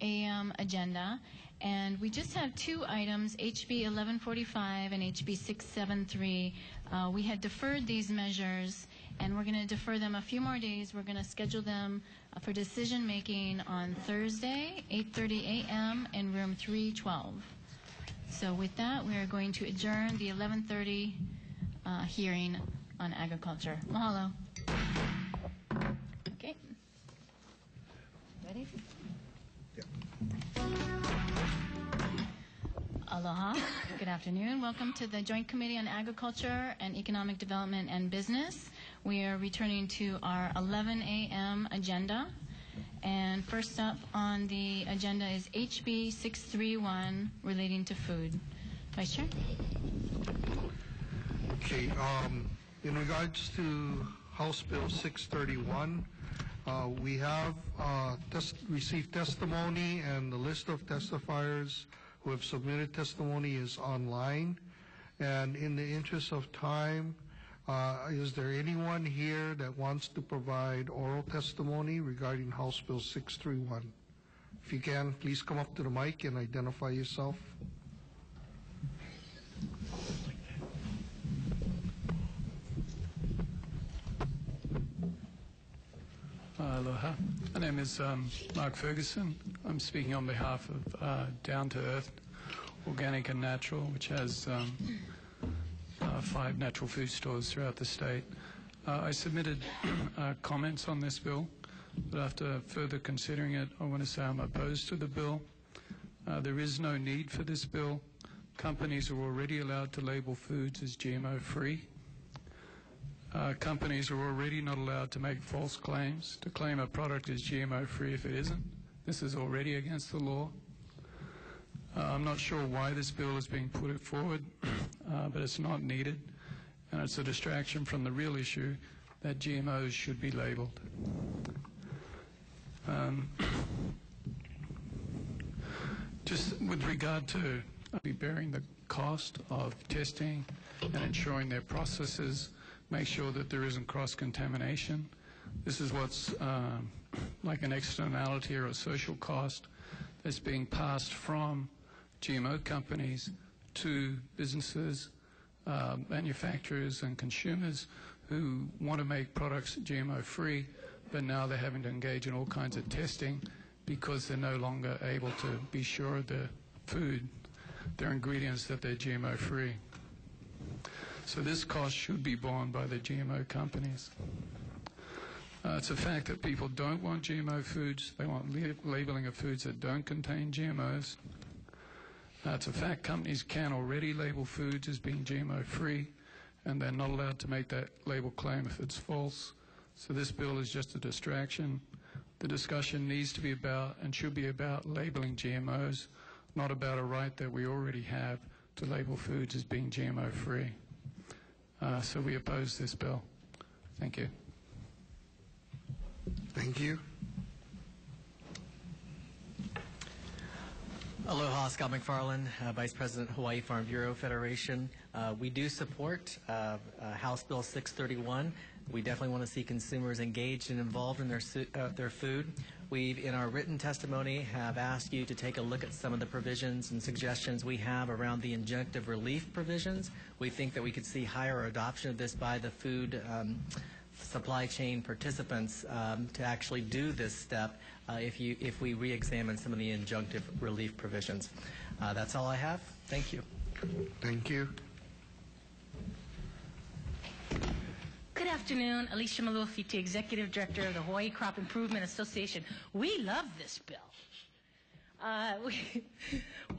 a.m. agenda, and we just have two items, HB 1145 and HB 673. We had deferred these measures, and we're going to defer them a few more days. We're going to schedule them for decision making on Thursday, 8:30 a.m. in room 312. So with that, we are going to adjourn the 11:30 hearing on agriculture. Mahalo. Okay. Ready? Yeah. Aloha. Good afternoon. Welcome to the Joint Committee on Agriculture and Economic Development and Business. We are returning to our 11 a.m. agenda. And first up on the agenda is HB 631 relating to food. Vice Chair? Okay. In regards to House Bill 631, we have received testimony, and the list of testifiers who have submitted testimony is online. And in the interest of time, is there anyone here that wants to provide oral testimony regarding House Bill 631? If you can, please come up to the mic and identify yourself. Aloha. My name is Mark Ferguson. I'm speaking on behalf of Down to Earth, Organic and Natural, which has 5 natural food stores throughout the state. I submitted comments on this bill, but after further considering it, I want to say I'm opposed to the bill. There is no need for this bill. Companies are already allowed to label foods as GMO-free. Companies are already not allowed to make false claims, to claim a product is GMO-free if it isn't. This is already against the law. I'm not sure why this bill is being put forward, but it's not needed, and it's a distraction from the real issue that GMOs should be labeled. Just with regard to be bearing the cost of testing and ensuring their processes make sure that there isn't cross-contamination. This is what's like an externality or a social cost that's being passed from GMO companies to businesses, manufacturers and consumers who want to make products GMO-free, but now they're having to engage in all kinds of testing because they're no longer able to be sure of their food, their ingredients, that they're GMO-free. So this cost should be borne by the GMO companies. It's a fact that people don't want GMO foods. They want labeling of foods that don't contain GMOs. It's a fact companies can already label foods as being GMO-free, and they're not allowed to make that label claim if it's false. So this bill is just a distraction. The discussion needs to be about and should be about labeling GMOs, not about a right that we already have to label foods as being GMO-free. So we oppose this bill. Thank you. Thank you. Aloha, Scott McFarland, Vice President, Hawaii Farm Bureau Federation. We do support House Bill 631. We definitely want to see consumers engaged and involved in their food. We, in our written testimony, have asked you to take a look at some of the provisions and suggestions we have around the injunctive relief provisions. We think that we could see higher adoption of this by the food supply chain participants to actually do this step if we re-examine some of the injunctive relief provisions. That's all I have. Thank you. Thank you. Good afternoon, Alicia Malufiti, Executive Director of the Hawaii Crop Improvement Association. We love this bill.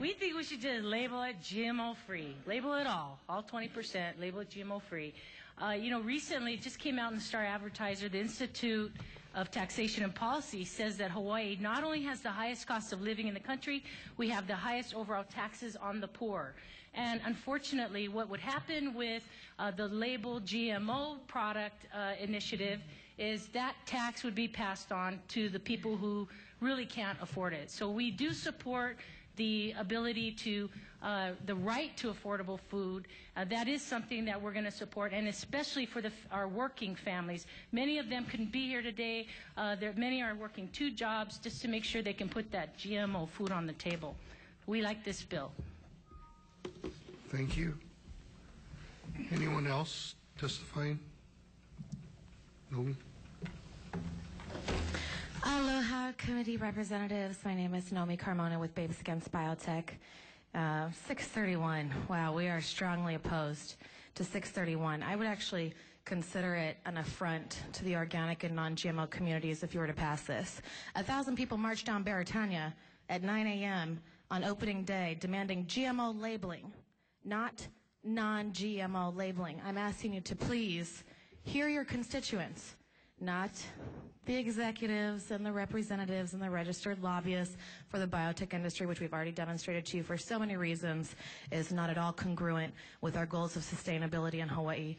We think we should just label it GMO-free. Label it all 20%, label it GMO-free. Recently, it just came out in the Star Advertiser, the Institute of Taxation and Policy says that Hawaii not only has the highest cost of living in the country, we have the highest overall taxes on the poor. And unfortunately, what would happen with the label GMO product initiative is that tax would be passed on to the people who really can't afford it. So we do support the ability to, the right to affordable food, that is something that we're going to support, and especially for our working families. Many of them couldn't be here today. Many are working 2 jobs just to make sure they can put that GMO food on the table. We like this bill. Thank you. Anyone else testifying? Nomi? Aloha, committee representatives. My name is Nomi Carmona with Babes Against Biotech. 631. Wow, we are strongly opposed to 631. I would actually consider it an affront to the organic and non-GMO communities if you were to pass this. 1,000 people marched down Baratania at 9 a.m. on opening day demanding GMO labeling, not non-GMO labeling. I'm asking you to please hear your constituents, not the executives and the representatives and the registered lobbyists for the biotech industry, which we've already demonstrated to you for so many reasons is not at all congruent with our goals of sustainability in Hawaii.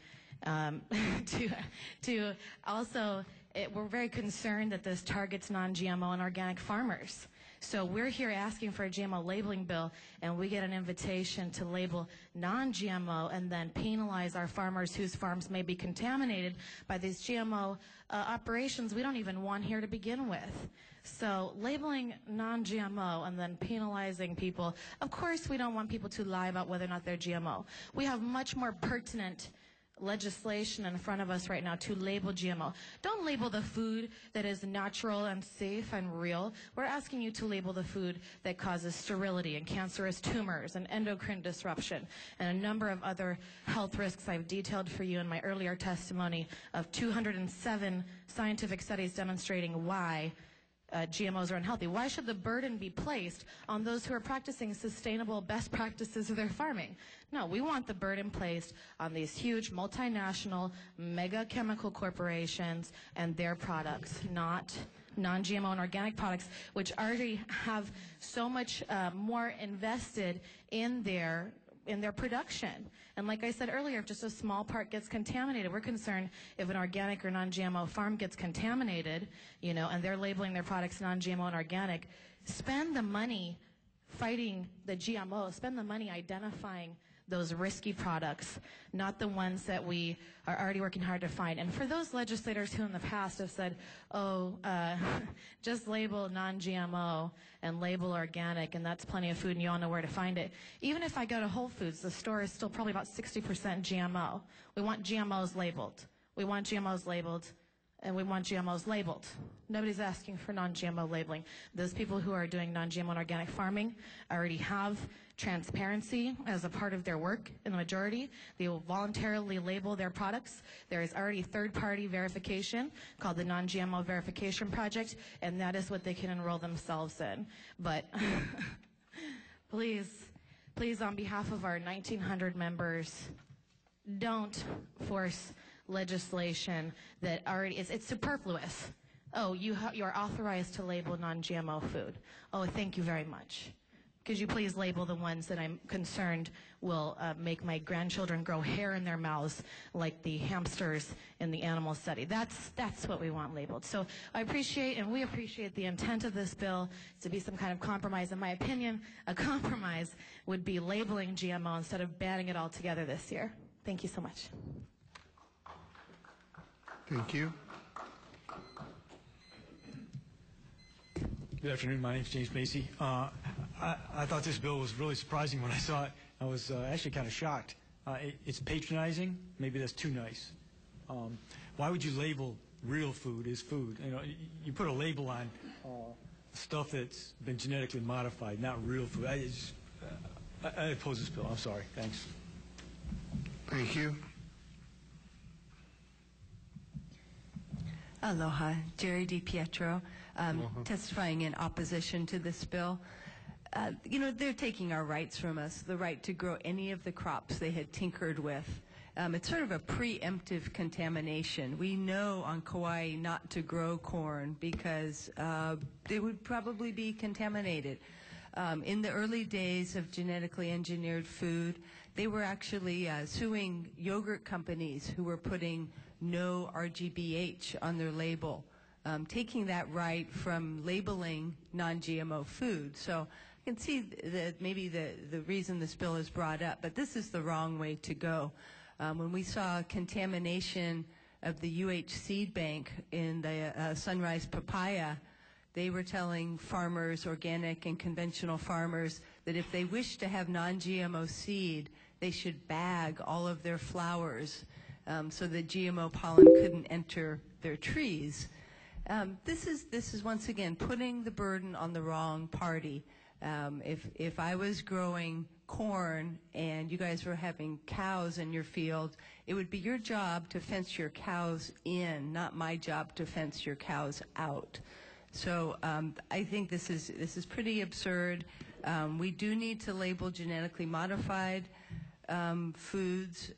We're very concerned that this targets non-GMO and organic farmers. So we're here asking for a GMO labeling bill, and we get an invitation to label non-GMO and then penalize our farmers whose farms may be contaminated by these GMO operations we don't even want here to begin with. So labeling non-GMO and then penalizing people, of course we don't want people to lie about whether or not they're GMO. We have much more pertinent legislation in front of us right now to label GMO. Don't label the food that is natural and safe and real. We're asking you to label the food that causes sterility and cancerous tumors and endocrine disruption and a number of other health risks I've detailed for you in my earlier testimony of 207 scientific studies demonstrating why GMOs are unhealthy. Why should the burden be placed on those who are practicing sustainable best practices of their farming? No, we want the burden placed on these huge multinational mega chemical corporations and their products, not non-GMO and organic products, which already have so much more invested in their production. And like I said earlier, if just a small part gets contaminated, we're concerned if an organic or non-GMO farm gets contaminated, and they're labeling their products non-GMO and organic, spend the money fighting the GMO, spend the money identifying those risky products, not the ones that we are already working hard to find. And for those legislators who in the past have said, just label non-GMO and label organic, and that's plenty of food and you all know where to find it. Even if I go to Whole Foods, the store is still probably about 60% GMO. We want GMOs labeled. We want GMOs labeled. And we want GMOs labeled. Nobody's asking for non-GMO labeling. Those people who are doing non-GMO and organic farming already have transparency as a part of their work in the majority. They will voluntarily label their products. There is already third-party verification called the Non-GMO Verification Project, and that is what they can enroll themselves in. But please, on behalf of our 1,900 members, don't force legislation that already is, it's superfluous. Oh, you are authorized to label non-GMO food. Oh, thank you very much. Could you please label the ones that I'm concerned will make my grandchildren grow hair in their mouths like the hamsters in the animal study? That's what we want labeled. So I appreciate, and we appreciate the intent of this bill to be some kind of compromise. In my opinion, a compromise would be labeling GMO instead of banning it altogether this year. Thank you so much. Thank you. Good afternoon. My name is James Macy. I thought this bill was really surprising when I saw it. I was actually kind of shocked. It's patronizing. Maybe that's too nice. Why would you label real food as food? You put a label on stuff that's been genetically modified, not real food. I oppose this bill. I'm sorry. Thanks. Thank you. Aloha, Jerry DiPietro, testifying in opposition to this bill. They're taking our rights from us, the right to grow any of the crops they had tinkered with. It's sort of a preemptive contamination. We know on Kauai not to grow corn because they would probably be contaminated. In the early days of genetically engineered food, they were actually suing yogurt companies who were putting no RGBH on their label, taking that right from labeling non-GMO food. So I can see that maybe the reason this bill is brought up, but this is the wrong way to go. When we saw contamination of the UH seed bank in the Sunrise papaya, they were telling farmers, organic and conventional farmers, that if they wish to have non-GMO seed, they should bag all of their flowers so that GMO pollen couldn't enter their trees. This is once again putting the burden on the wrong party. If I was growing corn and you guys were having cows in your field, it would be your job to fence your cows in, not my job to fence your cows out. So I think this is pretty absurd. We do need to label genetically modified foods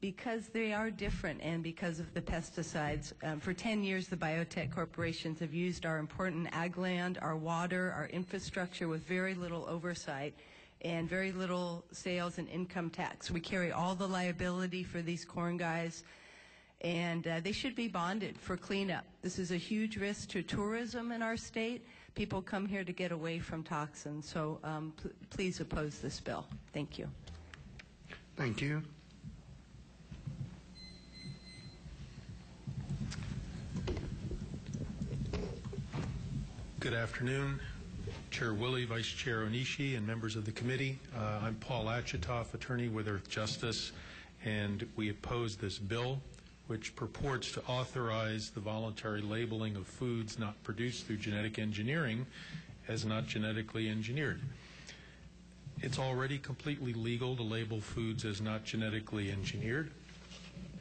because they are different and because of the pesticides. For 10 years, the biotech corporations have used our important ag land, our water, our infrastructure with very little oversight and very little sales and income tax. We carry all the liability for these corn guys, and they should be bonded for cleanup. This is a huge risk to tourism in our state. People come here to get away from toxins, so please oppose this bill. Thank you. Thank you. Good afternoon, Chair Willie, Vice Chair Onishi, and members of the committee. I'm Paul Achitoff, attorney with Earth Justice, and we oppose this bill, which purports to authorize the voluntary labeling of foods not produced through genetic engineering as not genetically engineered. It's already completely legal to label foods as not genetically engineered.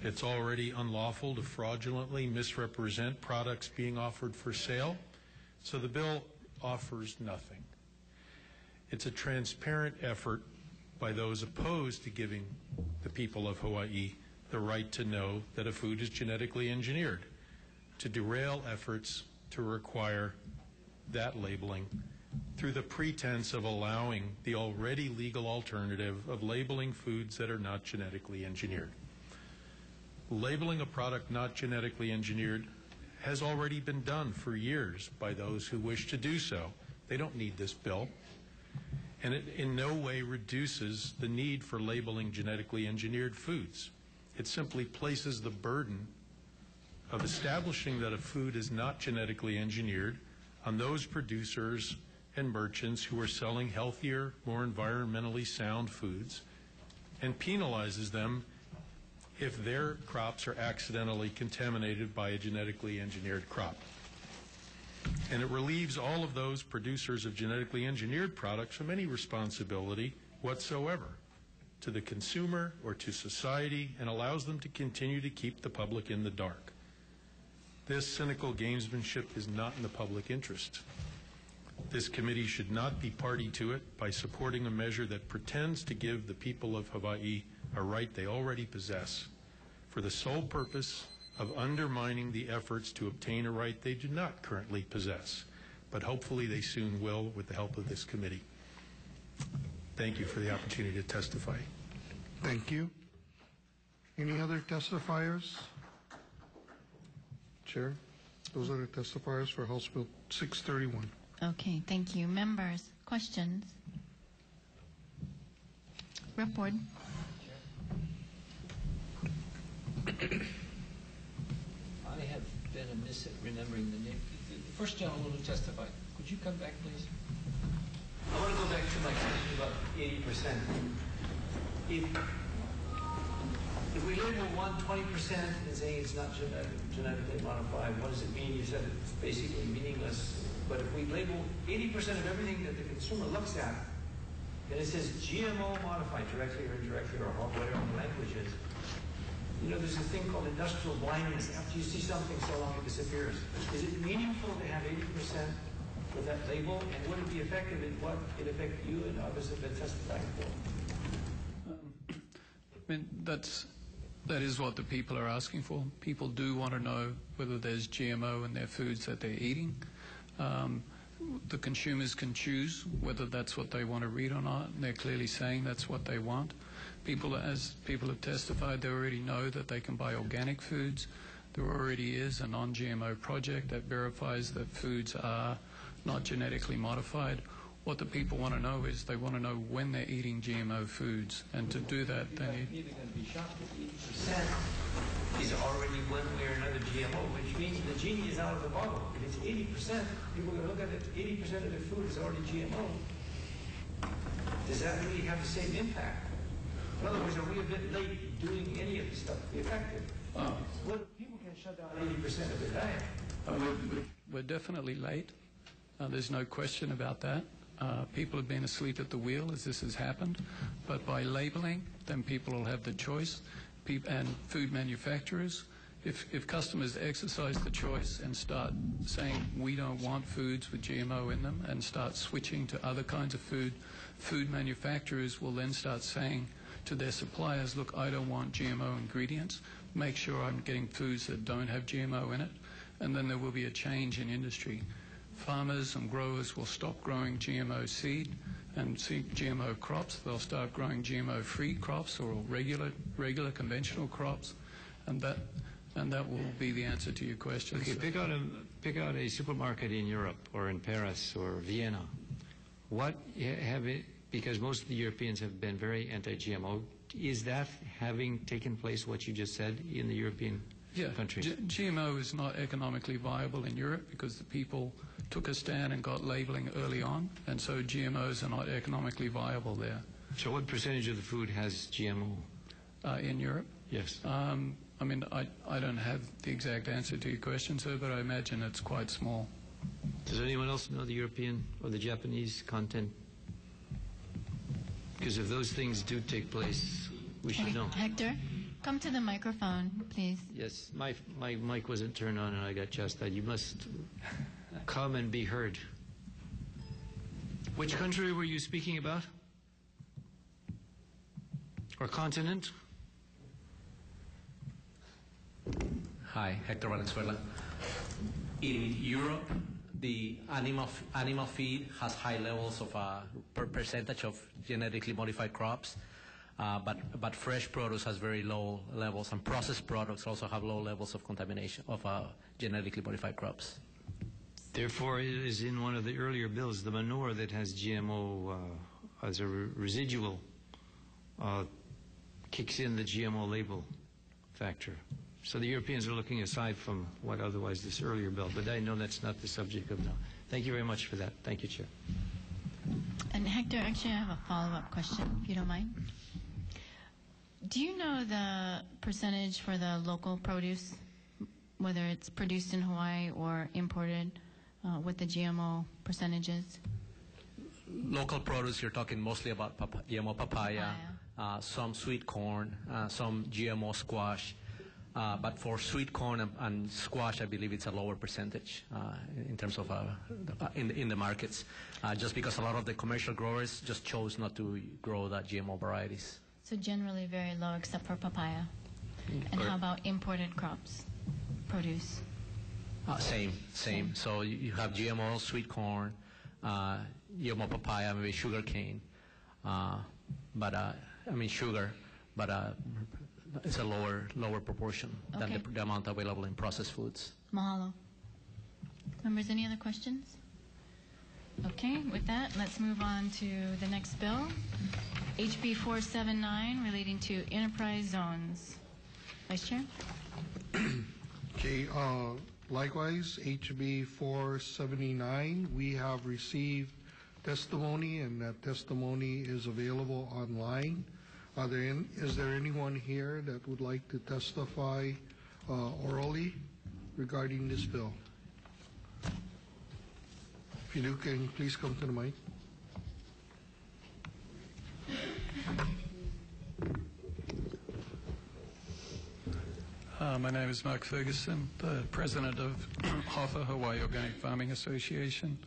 It's already unlawful to fraudulently misrepresent products being offered for sale. So the bill offers nothing. It's a transparent effort by those opposed to giving the people of Hawaii the right to know that a food is genetically engineered, to derail efforts to require that labeling through the pretense of allowing the already legal alternative of labeling foods that are not genetically engineered. Labeling a product not genetically engineered has already been done for years by those who wish to do so. They don't need this bill. And it in no way reduces the need for labeling genetically engineered foods. It simply places the burden of establishing that a food is not genetically engineered on those producers and merchants who are selling healthier, more environmentally sound foods, and penalizes them if their crops are accidentally contaminated by a genetically engineered crop. And it relieves all of those producers of genetically engineered products from any responsibility whatsoever to the consumer or to society, and allows them to continue to keep the public in the dark. This cynical gamesmanship is not in the public interest. This committee should not be party to it by supporting a measure that pretends to give the people of Hawaii a right they already possess for the sole purpose of undermining the efforts to obtain a right they do not currently possess, but hopefully they soon will with the help of this committee. Thank you for the opportunity to testify. Thank you. Any other testifiers? Chair, those are the testifiers for House Bill 631. Okay, thank you. Members, questions? Rep. Ward. I have been amiss at remembering the name. The first gentleman who testified, could you come back, please? I want to go back to my question about 80%. If we label 20% and saying it's not genetically modified, what does it mean? You said it's basically meaningless. But if we label 80% of everything that the consumer looks at, and it says GMO modified directly or indirectly or whatever the language is, you know, there's a thing called industrial blindness. After you see something so long, it disappears. Is it meaningful to have 80% with that label? And would it be effective in what it affect you and others have been testifying for? I mean, that is what the people are asking for. People do want to know whether there's GMO in their foods that they're eating. The consumers can choose whether that's what they want to read or not, and they're clearly saying that's what they want. As people have testified, they already know that they can buy organic foods. There already is a non-GMO project that verifies that foods are not genetically modified. What the people want to know is they want to know when they're eating GMO foods, and to do that, they need. Either going to be shocked if 80% is already one way or another GMO, which means the genie is out of the bottle. If it's 80%, people are going to look at it, 80% of their food is already GMO. Does that really have the same impact? In other words, are we a bit late doing any of this stuff to be effective? Well, people can shut down 80% of their diet. We're definitely late. There's no question about that. People have been asleep at the wheel as this has happened. But by labeling, then people will have the choice. And food manufacturers, if customers exercise the choice and start saying we don't want foods with GMO in them and start switching to other kinds of food manufacturers will then start saying to their suppliers, look, I don't want GMO ingredients. Make sure I'm getting foods that don't have GMO in it. And then there will be a change in industry. Farmers and growers will stop growing GMO seed and GMO crops. They'll start growing GMO-free crops or regular conventional crops, and that will be the answer to your question. Okay, pick out a supermarket in Europe or in Paris or Vienna. Because most of the Europeans have been very anti-GMO. Is that having taken place, what you just said, in the European countries? GMO is not economically viable in Europe because the people took a stand and got labeling early on, and so GMOs are not economically viable there. So what percentage of the food has GMO? In Europe? Yes. I mean, I don't have the exact answer to your question, sir, but I imagine it's quite small. Does anyone else know the European or the Japanese content? Because if those things do take place, we should know. Hector, come to the microphone, please. Yes, my mic wasn't turned on and I got chastised. You must come and be heard. Which country were you speaking about? Or continent? Hi, Hector Valenzuela. In Europe, the animal feed has high levels of percentage of genetically modified crops, but fresh produce has very low levels, and processed products also have low levels of contamination of genetically modified crops. Therefore, it is in one of the earlier bills, the manure that has GMO as a residual kicks in the GMO label factor. So the Europeans are looking aside from what otherwise this earlier bill, but I know that's not the subject of now. Thank you very much for that. Thank you, Chair. And Hector, actually I have a follow-up question, if you don't mind. Do you know the percentage for the local produce, whether it's produced in Hawaii or imported, what the GMO percentages? Local produce, you're talking mostly about GMO papaya, some sweet corn, some GMO squash. But for sweet corn and squash, I believe it's a lower percentage in terms of in the markets, just because a lot of the commercial growers just chose not to grow that GMO varieties. So generally very low except for papaya. And how about imported crops, produce? Same. So you have GMO sweet corn, GMO papaya, maybe sugar cane, sugar, but it's a lower proportion than the amount available in processed foods. Mahalo. Members, any other questions? Okay, with that, let's move on to the next bill, HB 479, relating to enterprise zones. Vice Chair? Okay, likewise, HB 479, we have received testimony, and that testimony is available online. Is there anyone here that would like to testify orally regarding this bill? If you do, can you please come to the mic? My name is Mark Ferguson, the president of HOFA, Hawaii Organic Farming Association.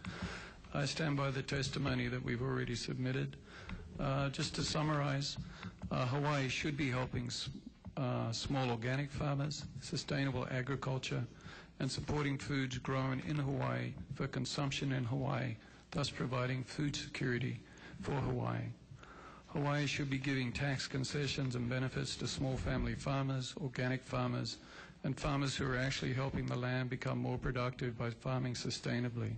I stand by the testimony that we've already submitted. Just to summarize, Hawaii should be helping small organic farmers, sustainable agriculture, and supporting foods grown in Hawaii for consumption in Hawaii, thus providing food security for Hawaii. Hawaii should be giving tax concessions and benefits to small family farmers, organic farmers, and farmers who are actually helping the land become more productive by farming sustainably.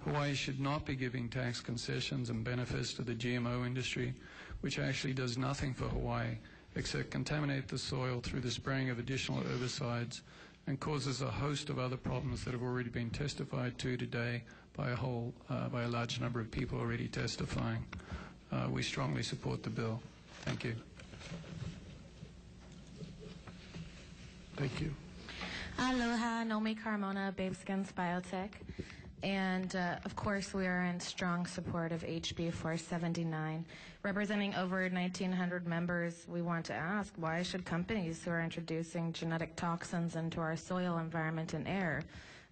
Hawaii should not be giving tax concessions and benefits to the GMO industry, which actually does nothing for Hawaii except contaminate the soil through the spraying of additional herbicides and causes a host of other problems that have already been testified to today by a large number of people already testifying. We strongly support the bill. Thank you. Thank you. Aloha, Nomi Carmona, Babeskins Biotech. And of course, we are in strong support of HB 479. Representing over 1,900 members, we want to ask, why should companies who are introducing genetic toxins into our soil, environment, and air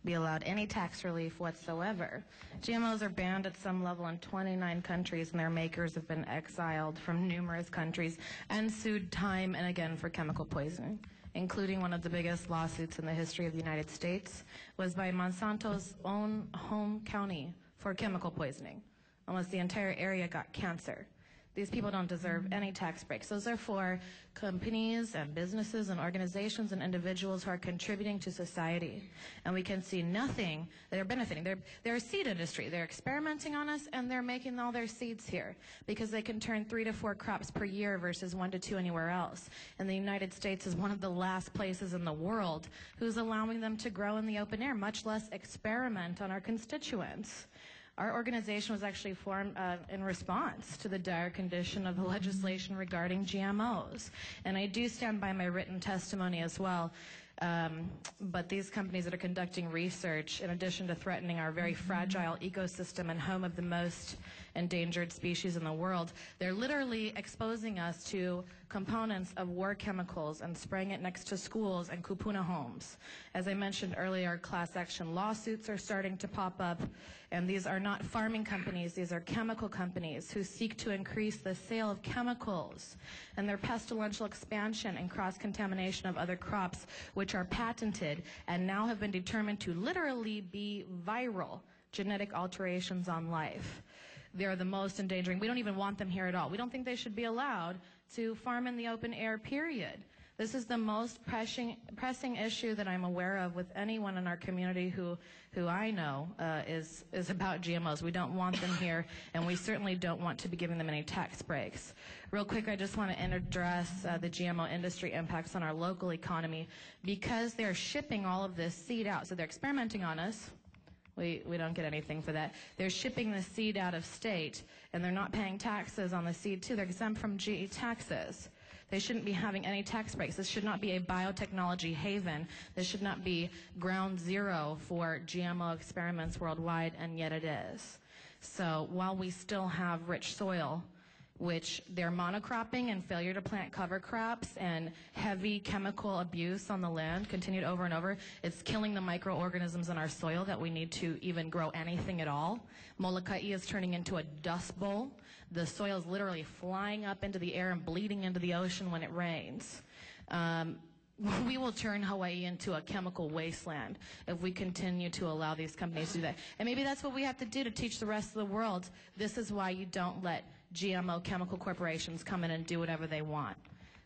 be allowed any tax relief whatsoever? GMOs are banned at some level in 29 countries, and their makers have been exiled from numerous countries and sued time and again for chemical poisoning, including one of the biggest lawsuits in the history of the United States, was by Monsanto's own home county for chemical poisoning. Almost the entire area got cancer. These people don't deserve any tax breaks. Those are for companies and businesses and organizations and individuals who are contributing to society. And we can see nothing that are benefiting. They're a seed industry. They're experimenting on us, and they're making all their seeds here because they can turn 3 to 4 crops per year versus 1 to 2 anywhere else. And the United States is one of the last places in the world who's allowing them to grow in the open air, much less experiment on our constituents. Our organization was actually formed in response to the dire condition of the legislation regarding GMOs. And I do stand by my written testimony as well. But these companies that are conducting research, in addition to threatening our very fragile ecosystem and home of the most endangered species in the world, they're literally exposing us to components of war chemicals and spraying it next to schools and kupuna homes. As I mentioned earlier, class action lawsuits are starting to pop up, and these are not farming companies, these are chemical companies who seek to increase the sale of chemicals and their pestilential expansion and cross-contamination of other crops, which are patented and now have been determined to literally be viral genetic alterations on life. They're the most endangering. We don't even want them here at all. We don't think they should be allowed to farm in the open air, period. This is the most pressing issue that I'm aware of with anyone in our community who I know is about GMOs. We don't want them here, and we certainly don't want to be giving them any tax breaks. Real quick, I just want to address the GMO industry impacts on our local economy. Because they're shipping all of this seed out, so they're experimenting on us. We don't get anything for that. They're shipping the seed out of state, and they're not paying taxes on the seed, too. They're exempt from GE taxes. They shouldn't be having any tax breaks. This should not be a biotechnology haven. This should not be ground zero for GMO experiments worldwide, and yet it is. So while we still have rich soil, which their monocropping and failure to plant cover crops and heavy chemical abuse on the land continued over and over, it's killing the microorganisms in our soil that we need to even grow anything at all. Molokai is turning into a dust bowl. The soil is literally flying up into the air and bleeding into the ocean when it rains. We will turn Hawaii into a chemical wasteland if we continue to allow these companies to do that. And maybe that's what we have to do to teach the rest of the world. This is why you don't let GMO chemical corporations come in and do whatever they want.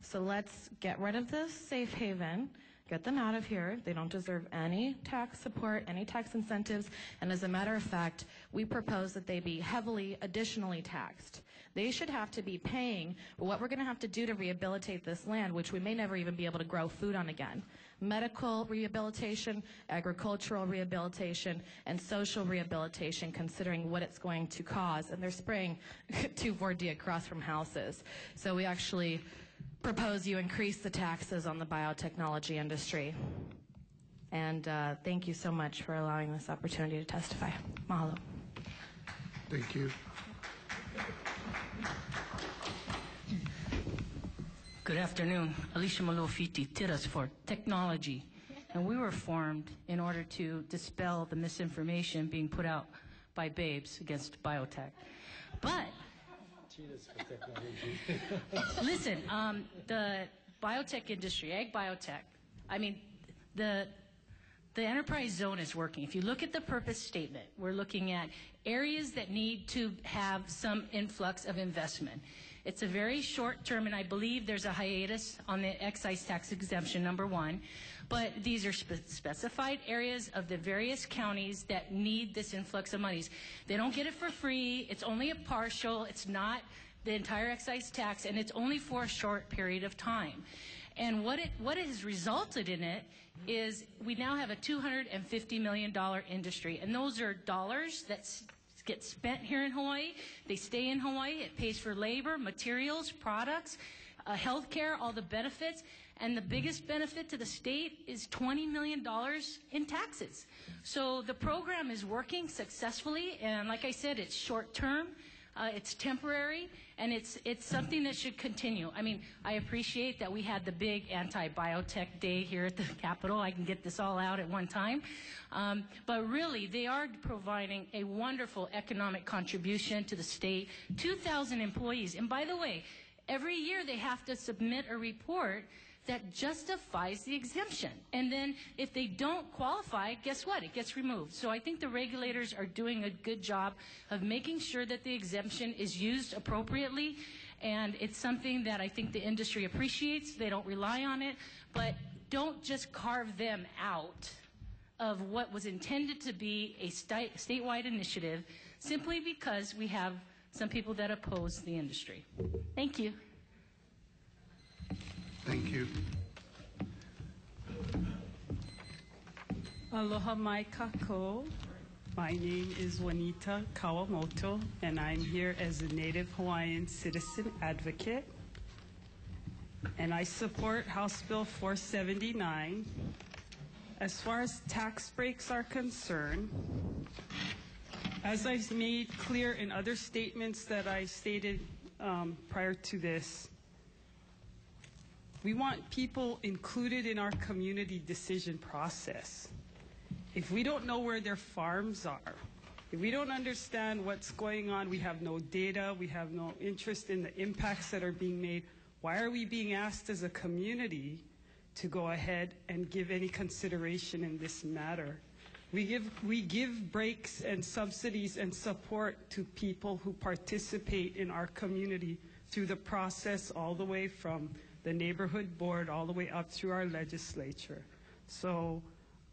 So let's get rid of this safe haven, get them out of here. They don't deserve any tax support, any tax incentives, and as a matter of fact, we propose that they be heavily additionally taxed. They should have to be paying for what we're going to have to do to rehabilitate this land, which we may never even be able to grow food on again. Medical rehabilitation, agricultural rehabilitation, and social rehabilitation, considering what it's going to cause. And they're spraying 2,4-D across from houses. So we actually propose you increase the taxes on the biotechnology industry. And thank you so much for allowing this opportunity to testify. Mahalo. Thank you. Good afternoon. Alicia Malofiti, Tiras for Technology. And we were formed in order to dispel the misinformation being put out by Babes against biotech. But, listen, the biotech industry, ag biotech, I mean, the enterprise zone is working. If you look at the purpose statement, we're looking at areas that need to have some influx of investment. It's a very short term, and I believe there's a hiatus on the excise tax exemption, number one. But these are specified areas of the various counties that need this influx of monies. They don't get it for free. It's only a partial. It's not the entire excise tax, and it's only for a short period of time. And what has resulted in it is we now have a $250 million industry, and those are dollars that get spent here in Hawaii. They stay in Hawaii. It pays for labor, materials, products, health care, all the benefits. And the biggest benefit to the state is $20 million in taxes. So the program is working successfully, and like I said, it's short term. It's temporary, and it's something that should continue. I mean, I appreciate that we had the big anti-biotech day here at the Capitol. I can get this all out at one time. But really, they are providing a wonderful economic contribution to the state, 2,000 employees. And by the way, every year they have to submit a report that justifies the exemption. And then if they don't qualify, guess what? It gets removed. So I think the regulators are doing a good job of making sure that the exemption is used appropriately. And it's something that I think the industry appreciates. They don't rely on it. But don't just carve them out of what was intended to be a statewide initiative simply because we have some people that oppose the industry. Thank you. Thank you. Aloha mai kako. My name is Juanita Kawamoto, and I'm here as a Native Hawaiian citizen advocate. And I support House Bill 479. As far as tax breaks are concerned, as I've made clear in other statements that I stated prior to this, we want people included in our community decision process. If we don't know where their farms are, if we don't understand what's going on, we have no data, we have no interest in the impacts that are being made, why are we being asked as a community to go ahead and give any consideration in this matter? We give breaks and subsidies and support to people who participate in our community through the process all the way from the neighborhood board all the way up through our legislature. So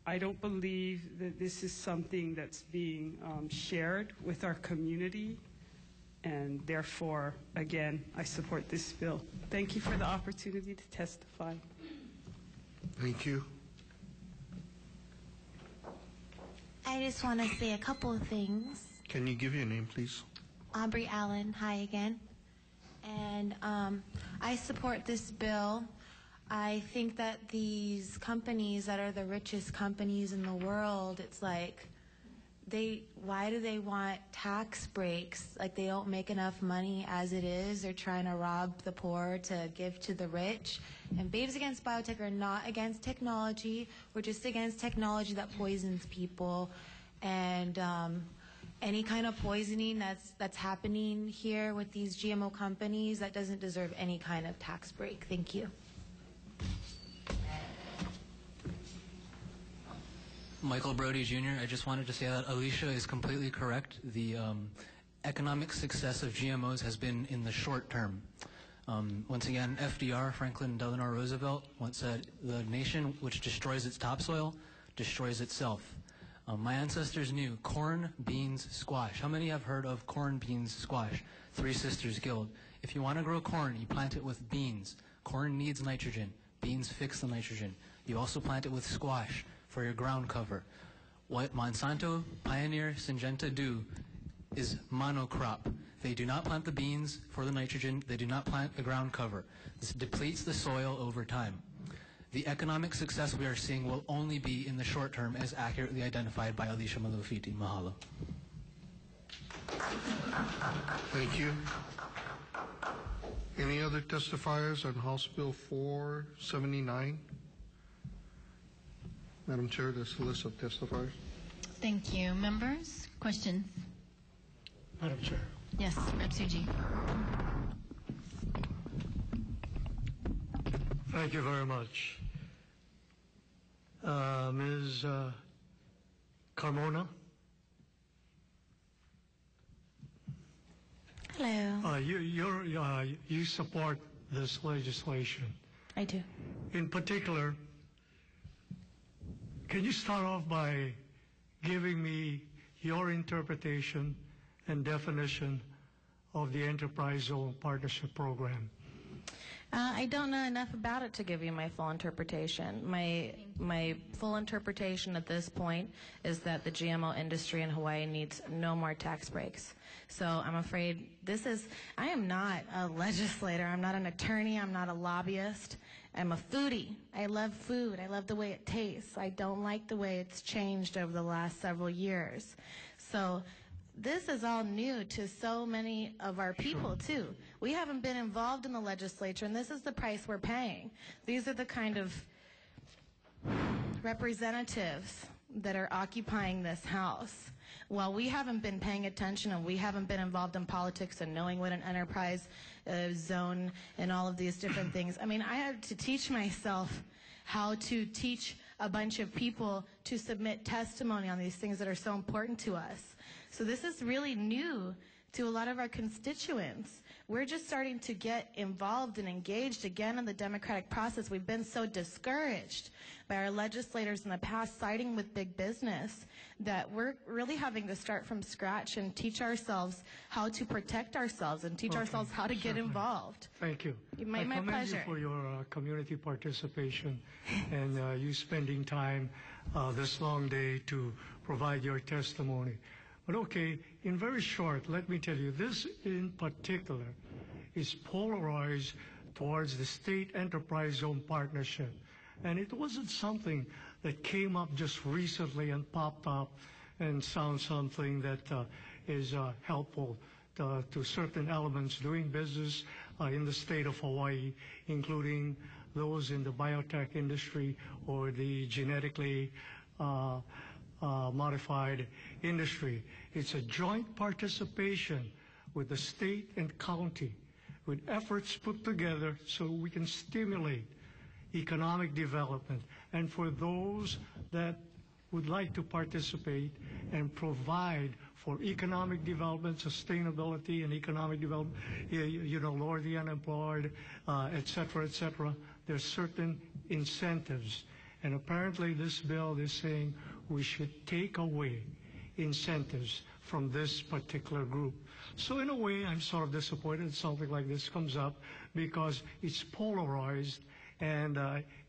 I don't believe that this is something that's being shared with our community, and therefore, again, I support this bill. Thank you for the opportunity to testify. Thank you. I just want to say a couple of things. Can you give your name, please? Aubrey Allen, hi again. And I support this bill. I think that these companies that are the richest companies in the world, it's like, why do they want tax breaks? Like, they don't make enough money as it is. They're trying to rob the poor to give to the rich. And Babes Against Biotech are not against technology. We're just against technology that poisons people. And any kind of poisoning that's happening here with these GMO companies, that doesn't deserve any kind of tax break. Thank you. Michael Brody Jr. I just wanted to say that Alicia is completely correct. The economic success of GMOs has been in the short term. Once again, FDR, Franklin Delano Roosevelt, once said, "The nation which destroys its topsoil destroys itself." My ancestors knew corn, beans, squash. How many have heard of corn, beans, squash? Three Sisters Guild. If you want to grow corn, you plant it with beans. Corn needs nitrogen. Beans fix the nitrogen. You also plant it with squash for your ground cover. What Monsanto, Pioneer, Syngenta do is monocrop. They do not plant the beans for the nitrogen. They do not plant the ground cover. This depletes the soil over time. The economic success we are seeing will only be in the short term, as accurately identified by Alicia Malufiti. Mahalo. Thank you. Any other testifiers on House Bill 479? Madam Chair, that's the list of testifiers. Thank you. Members, questions? Madam Chair. Yes, Rep. Suji. Thank you very much. Ms. Carmona? Hello. You support this legislation. I do. In particular, can you start off by giving me your interpretation and definition of the Enterprise Zone Partnership Program? I don't know enough about it to give you my full interpretation. My full interpretation at this point is that the GMO industry in Hawaii needs no more tax breaks. So I'm afraid I am not a legislator. I'm not an attorney. I'm not a lobbyist. I'm a foodie. I love food. I love the way it tastes. I don't like the way it's changed over the last several years. So this is all new to so many of our people, too. We haven't been involved in the legislature, and this is the price we're paying. These are the kind of representatives that are occupying this house. While we haven't been paying attention and we haven't been involved in politics and knowing what an enterprise zone and all of these different things, I mean, I had to teach myself how to teach a bunch of people to submit testimony on these things that are so important to us. So this is really new to a lot of our constituents. We're just starting to get involved and engaged again in the democratic process. We've been so discouraged by our legislators in the past siding with big business that we're really having to start from scratch and teach ourselves how to protect ourselves and teach ourselves how to get involved. Thank you. My I commend pleasure. you for your community participation and you spending time this long day to provide your testimony. But okay, in very short, let me tell you, this in particular is polarized towards the State Enterprise Zone Partnership. And it wasn't something that came up just recently and popped up and sounds something that is helpful to certain elements doing business in the state of Hawaii, including those in the biotech industry or the genetically modified industry. It's a joint participation with the state and county, with efforts put together so we can stimulate economic development. And for those that would like to participate and provide for economic development, sustainability and economic development, lower the unemployed, et cetera, there's certain incentives. And apparently this bill is saying we should take away incentives from this particular group. So in a way, I'm sort of disappointed something like this comes up because it's polarized and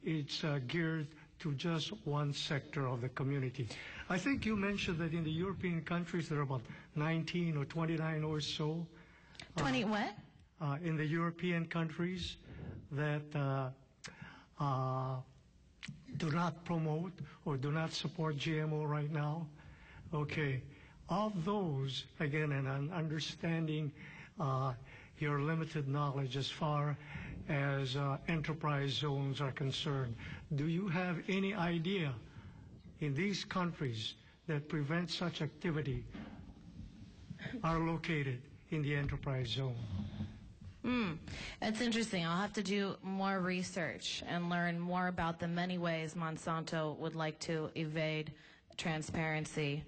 it's geared to just one sector of the community. I think you mentioned that in the European countries there are about 19 or 29 or so. 20 what? In the European countries that do not promote or do not support GMO right now. Okay. Of those, again, and I'm understanding your limited knowledge as far as enterprise zones are concerned, do you have any idea in these countries that prevent such activity are located in the enterprise zone? That's interesting. I'll have to do more research and learn more about the many ways Monsanto would like to evade transparency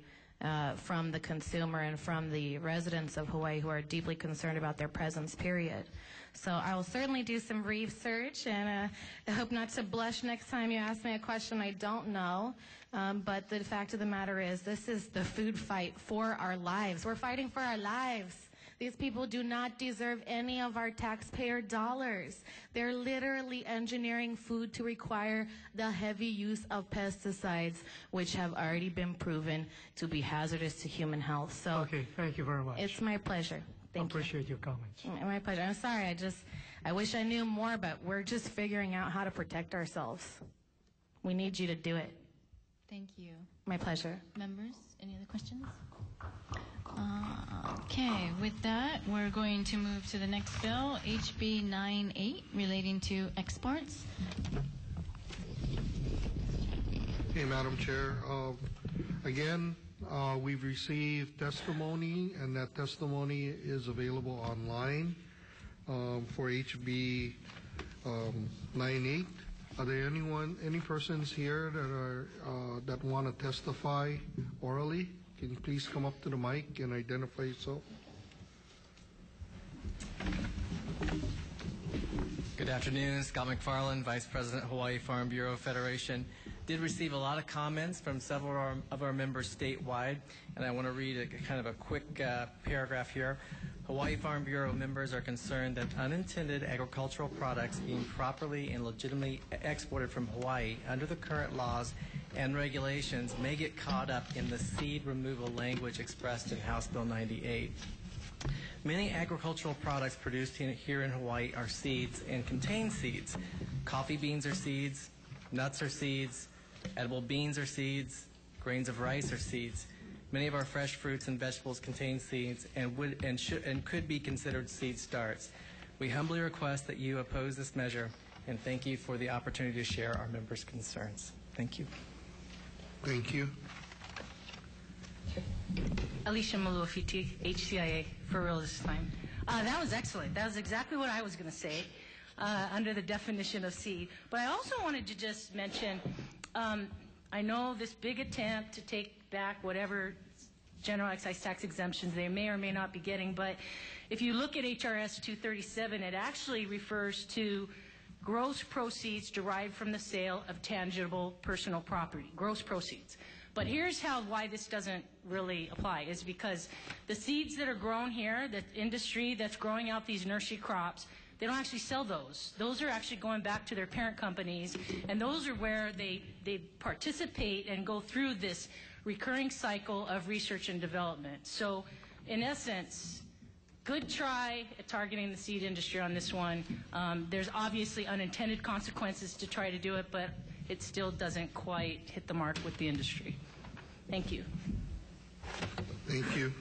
from the consumer and from the residents of Hawaii who are deeply concerned about their presence, period. So I will certainly do some research, and I hope not to blush next time you ask me a question I don't know. But the fact of the matter is, this is the food fight for our lives. We're fighting for our lives. These people do not deserve any of our taxpayer dollars. They're literally engineering food to require the heavy use of pesticides, which have already been proven to be hazardous to human health. So, okay, thank you very much. It's my pleasure. Thank you. Appreciate your comments. My pleasure. I'm sorry. I wish I knew more, but we're just figuring out how to protect ourselves. We need you to do it. Thank you. My pleasure. Members, any other questions? Okay, with that, we're going to move to the next bill, HB 98, relating to exports. Hey, Madam Chair. Again, we've received testimony, and that testimony is available online for HB 98. Are there any persons here that are that want to testify orally? Can you please come up to the mic and identify yourself? Good afternoon. Scott McFarland, Vice President, Hawaii Farm Bureau Federation. Did receive a lot of comments from several of our members statewide, and I want to read a quick paragraph here. Hawaii Farm Bureau members are concerned that unintended agricultural products being properly and legitimately exported from Hawaii under the current laws and regulations may get caught up in the seed removal language expressed in House Bill 98. Many agricultural products produced here in Hawaii are seeds and contain seeds. Coffee beans are seeds, nuts are seeds, edible beans are seeds, grains of rice are seeds. Many of our fresh fruits and vegetables contain seeds and could be considered seed starts. We humbly request that you oppose this measure, and thank you for the opportunity to share our members' concerns. Thank you. Thank you. Alicia Maluafiti, HCIA, for real this time. That was excellent. That was exactly what I was going to say under the definition of seed. But I also wanted to just mention, I know this big attempt to take back whatever general excise tax exemptions they may or may not be getting, but if you look at HRS 237, it actually refers to gross proceeds derived from the sale of tangible personal property, gross proceeds. But here's why this doesn't really apply, is because the seeds that are grown here, the industry that's growing out these nursery crops, they don't actually sell those. Those are actually going back to their parent companies, and those are where they participate and go through this recurring cycle of research and development. So in essence, good try at targeting the seed industry on this one. There's obviously unintended consequences to try to do it, but it still doesn't quite hit the mark with the industry. Thank you. Thank you.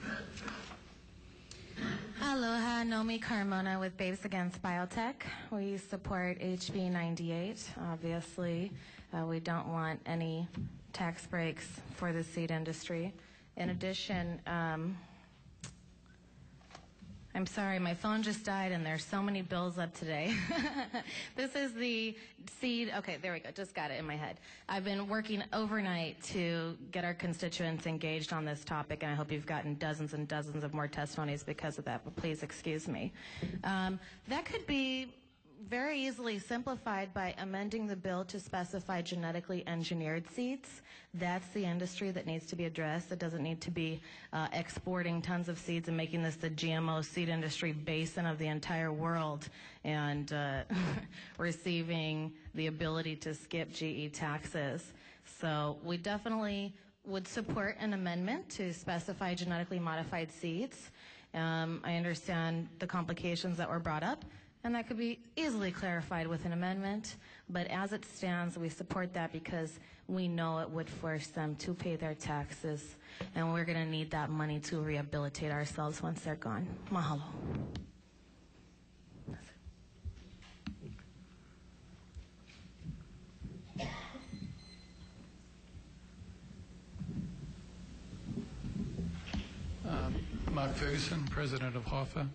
Aloha, Nomi Carmona with Babes Against Biotech. We support HB 98, obviously. We don't want any tax breaks for the seed industry. In addition, I'm sorry, my phone just died and there's so many bills up today. This is the seed, okay, there we go, just got it in my head. I've been working overnight to get our constituents engaged on this topic, and I hope you've gotten dozens and dozens of more testimonies because of that, but please excuse me. That could be very easily simplified by amending the bill to specify genetically engineered seeds. That's the industry that needs to be addressed. It doesn't need to be exporting tons of seeds and making this the GMO seed industry basin of the entire world and receiving the ability to skip GE taxes. So we definitely would support an amendment to specify genetically modified seeds. I understand the complications that were brought up, and that could be easily clarified with an amendment. But as it stands, we support that because we know it would force them to pay their taxes, and we're going to need that money to rehabilitate ourselves once they're gone. Mahalo. Mark Ferguson, President of HOFA.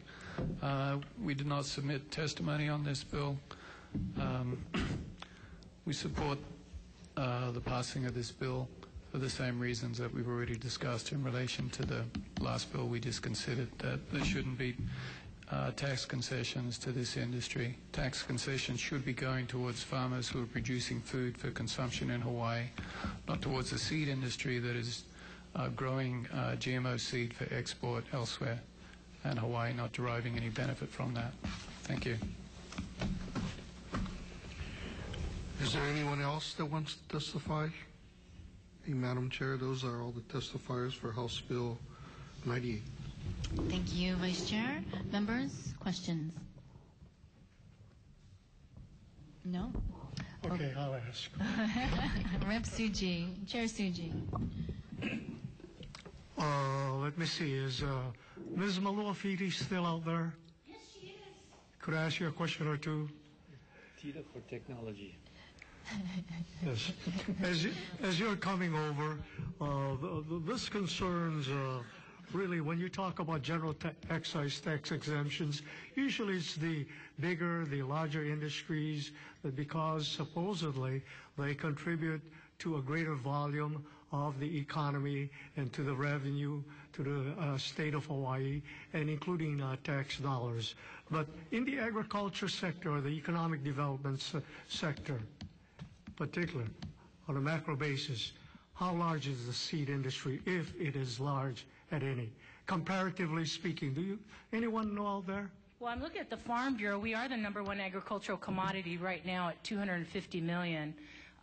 We did not submit testimony on this bill. We support the passing of this bill for the same reasons that we've already discussed in relation to the last bill we just considered, that there shouldn't be tax concessions to this industry. Tax concessions should be going towards farmers who are producing food for consumption in Hawaii, not towards the seed industry that is growing GMO seed for export elsewhere, and Hawaii not deriving any benefit from that. Thank you. Is there anyone else that wants to testify? Hey, Madam Chair, those are all the testifiers for House Bill 98. Thank you, Vice Chair. Members, questions? No? Okay, I'll ask. Rep. Suji, Chair Suji. Let me see, is Ms. Maluafiti still out there? Yes, she is. Could I ask you a question or two? Tita for technology. Yes. As you're coming over, this concerns really when you talk about general excise tax exemptions, usually it's the bigger, the larger industries that because supposedly they contribute to a greater volume of the economy and to the revenue to the state of Hawaii, and including tax dollars. But in the agriculture sector or the economic development sector, particular, on a macro basis, how large is the seed industry, if it is large at any? Comparatively speaking, anyone know out there? Well, I'm looking at the Farm Bureau. We are the #1 agricultural commodity right now at $250 million.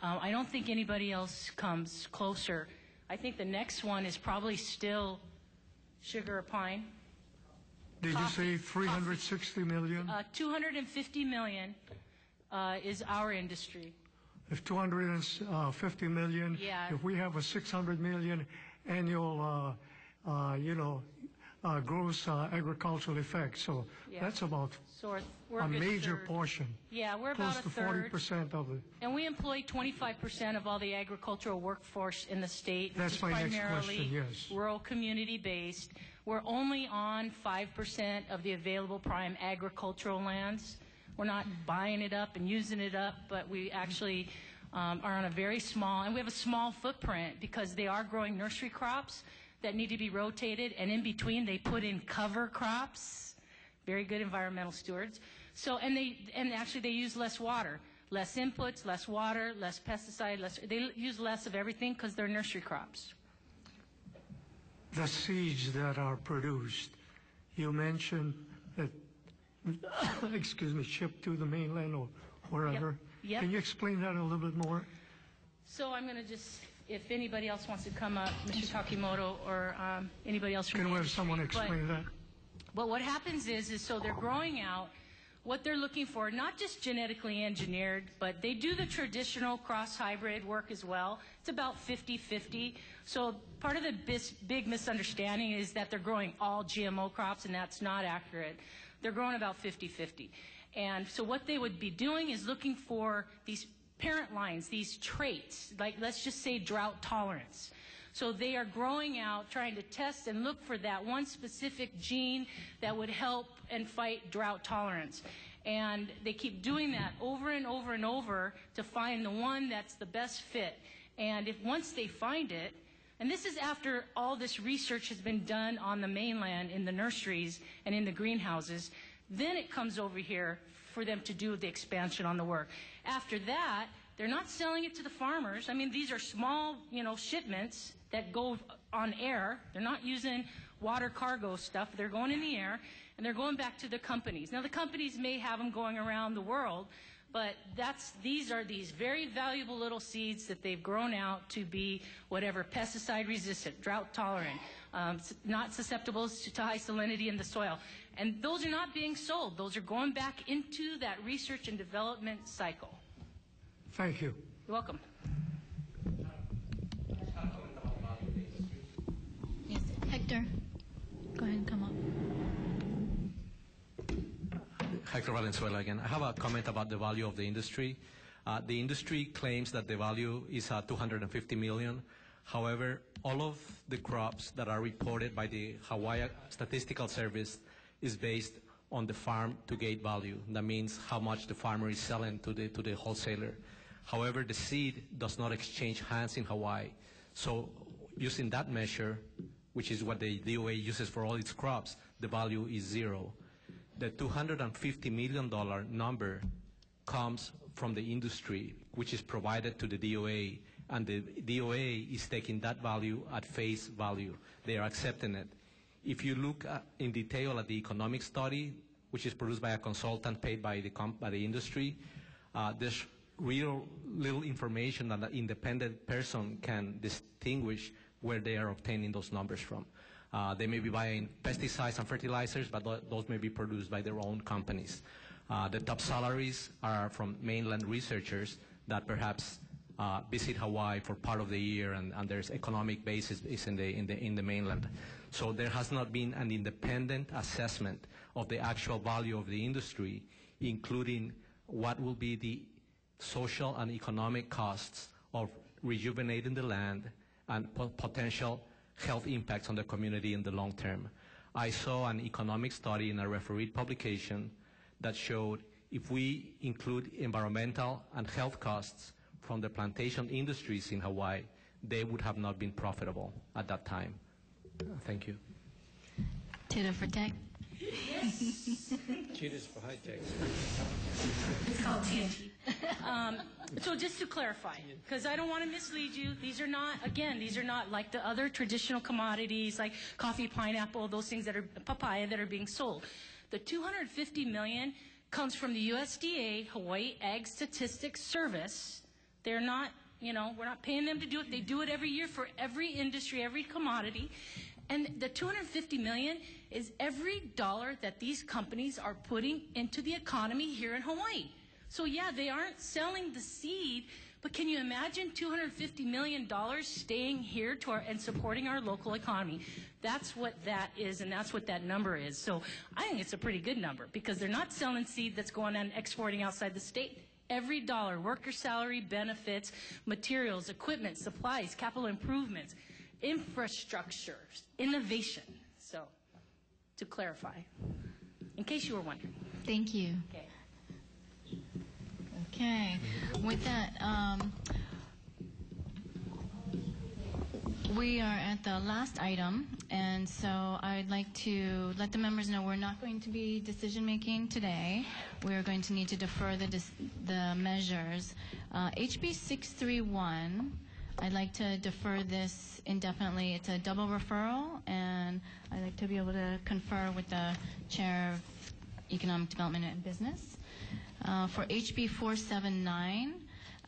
I don't think anybody else comes closer. I think the next one is probably still sugar or pine. Did you say 360 million? 250 million is our industry. If 250 million, Yeah. if we have a 600 million annual, gross agricultural effect, so Yeah. that's about We're a good major third. portion. Yeah, we're close about a to third. 40% of it. And we employ 25% of all the agricultural workforce in the state. That's which is my next primarily question, yes. rural community based. We're only on 5% of the available prime agricultural lands. We're not buying it up and using it up, but we actually are on a very small, and we have a small footprint because they are growing nursery crops that need to be rotated, and in between they put in cover crops. Very good environmental stewards. So, and actually they use less water, less inputs, less water, less pesticide, they use less of everything because they're nursery crops. The seeds that are produced, you mentioned that, excuse me, shipped to the mainland or wherever. Yep. Can you explain that a little bit more? So I'm going to just, if anybody else wants to come up, Mr. Takimoto or anybody else from Can the we have industry. someone explain that? But what happens is so they're growing out what they're looking for, not just genetically engineered, but they do the traditional cross-hybrid work as well. It's about 50-50. So part of the big misunderstanding is that they're growing all GMO crops, and that's not accurate. They're growing about 50-50. And so what they would be doing is looking for these parent lines, these traits, like let's just say drought tolerance. So they are growing out, trying to test and look for that one specific gene that would help and fight drought tolerance. And they keep doing that over and over and over to find the one that's the best fit. And if once they find it, and this is after all this research has been done on the mainland in the nurseries and in the greenhouses, then it comes over here for them to do the expansion on the work. After that, they're not selling it to the farmers. I mean, these are small, shipments that go on air. They're not using water cargo stuff. They're going in the air, and they're going back to the companies. Now, the companies may have them going around the world, but these are these very valuable little seeds that they've grown out to be whatever, pesticide resistant, drought tolerant, not susceptible to high salinity in the soil. And those are not being sold. Those are going back into that research and development cycle. Thank you. You're welcome. Yes, Hector, go ahead and come up. Hector Valenzuela again. I have a comment about the value of the industry. The industry claims that the value is $250 million. However, all of the crops that are reported by the Hawaii Statistical Service is based on the farm to gate value. That means how much the farmer is selling to the wholesaler. However, the seed does not exchange hands in Hawaii. So using that measure, which is what the DOA uses for all its crops, the value is zero. The $250 million number comes from the industry, which is provided to the DOA, and the DOA is taking that value at face value. They are accepting it. If you look in detail at the economic study, which is produced by a consultant paid by the industry, there's real little information that an independent person can distinguish where they are obtaining those numbers from. They may be buying pesticides and fertilizers, but those may be produced by their own companies. The top salaries are from mainland researchers that perhaps visit Hawaii for part of the year, and there's economic basis is in the mainland. So there has not been an independent assessment of the actual value of the industry, including what will be the social and economic costs of rejuvenating the land and potential health impacts on the community in the long term. I saw an economic study in a refereed publication that showed if we include environmental and health costs from the plantation industries in Hawaii, they would have not been profitable at that time. Thank you. Tito for tech. Cheetahs for high tech. It's called TNT. So just to clarify, because I don't want to mislead you, these are not like the other traditional commodities like coffee, pineapple, those things that are papaya that are being sold. The $250 million comes from the USDA, Hawaii Ag Statistics Service. They're not, we're not paying them to do it. They do it every year for every industry, every commodity. And the $250 million is every dollar that these companies are putting into the economy here in Hawaii. So yeah, they aren't selling the seed, but can you imagine $250 million staying here and supporting our local economy? That's what that is, and that's what that number is. So I think it's a pretty good number because they're not selling seed that's going and exporting outside the state. Every dollar, worker salary, benefits, materials, equipment, supplies, capital improvements, infrastructure, innovation. So, to clarify, in case you were wondering. Thank you. Okay. Okay. With that, we are at the last item, and so I'd like to let the members know we're not going to be decision-making today. We're going to need to defer the measures. HB 631, I'd like to defer this indefinitely. It's a double referral, and I'd like to be able to confer with the Chair of Economic Development and Business. For HB 479,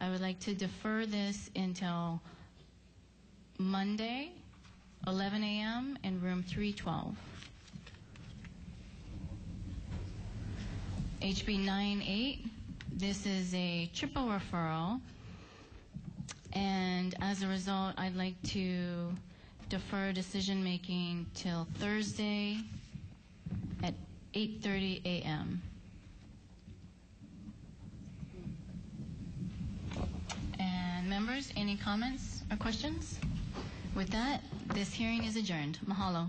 I would like to defer this until Monday, 11 a.m. in room 312. HB 98, this is a triple referral, and as a result, I'd like to defer decision-making till Thursday at 8:30 a.m. And members, any comments or questions? With that, this hearing is adjourned. Mahalo.